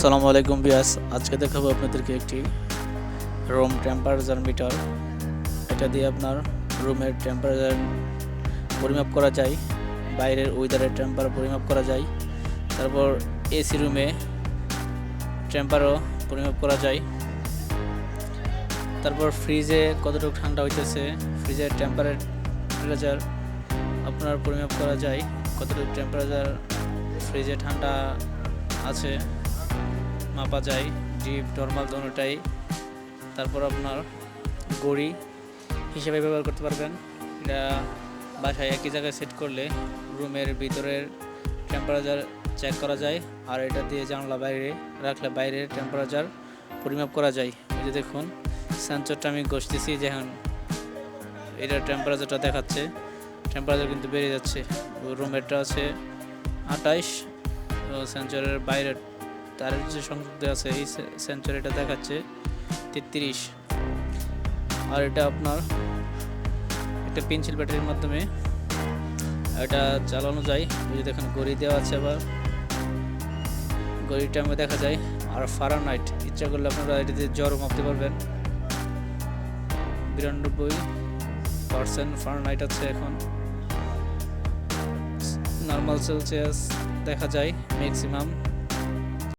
আসসালামু আলাইকুম বিয়াস। আজকে দেখাবো আপনাদেরকে একটি রুম টেম্পারেচার মিটার। এটা দিয়ে আপনার রুমের টেম্পারেচার পরিমাপ করা যায়, বাইরের ওয়েদারের টেম্পারেচার পরিমাপ করা যায়। তারপর এসি রুমে টেম্পারও পরিমাপ করা যায়। তারপর ফ্রিজে কতটুকু ঠান্ডা হইতেছে, ফ্রিজের টেম্পারেচার আপনার পরিমাপ করা যায়, কতটুকু টেম্পারেচার ফ্রিজে ঠান্ডা আছে মাপা যায়, ডিপ নর্মাল দোনোটাই। তারপর আপনার ঘড়ি হিসেবে ব্যবহার করতে পারবেন। এটা বাসায় একই জায়গায় সেট করলে রুমের ভিতরের টেম্পারেচার চেক করা যায়, আর এটা দিয়ে জানলা বাইরে রাখলে বাইরের টেম্পারেচার পরিমাপ করা যায়। এই যে দেখুন, সেন্সরটা আমি ঘষতেছি, যখন এটার টেম্পারেচারটা দেখাচ্ছে, টেম্পারেচার কিন্তু বেড়ে যাচ্ছে। রুমেরটা আছে 28, সেন্সরের বাইরের তারের যে সংযোগ দেওয়া আছে এই সেন্সর এটা দেখাচ্ছে 33। আর এটা আপনার একটা পেন্সিল ব্যাটারির মাধ্যমে এটা চালানো যায়। এই যে দেখুন, ঘড়ি দেওয়া আছে, আবার ঘড়িটা আমাকে দেখা যায়। আর ফারেনহাইট ইচ্ছা করলে আপনারা এটা দিয়ে জ্বরও মাপতে পারবেন। 92% ফারেনহাইট আছে এখন। নর্মাল সেলসিয়াস দেখা যায় ম্যাক্সিমাম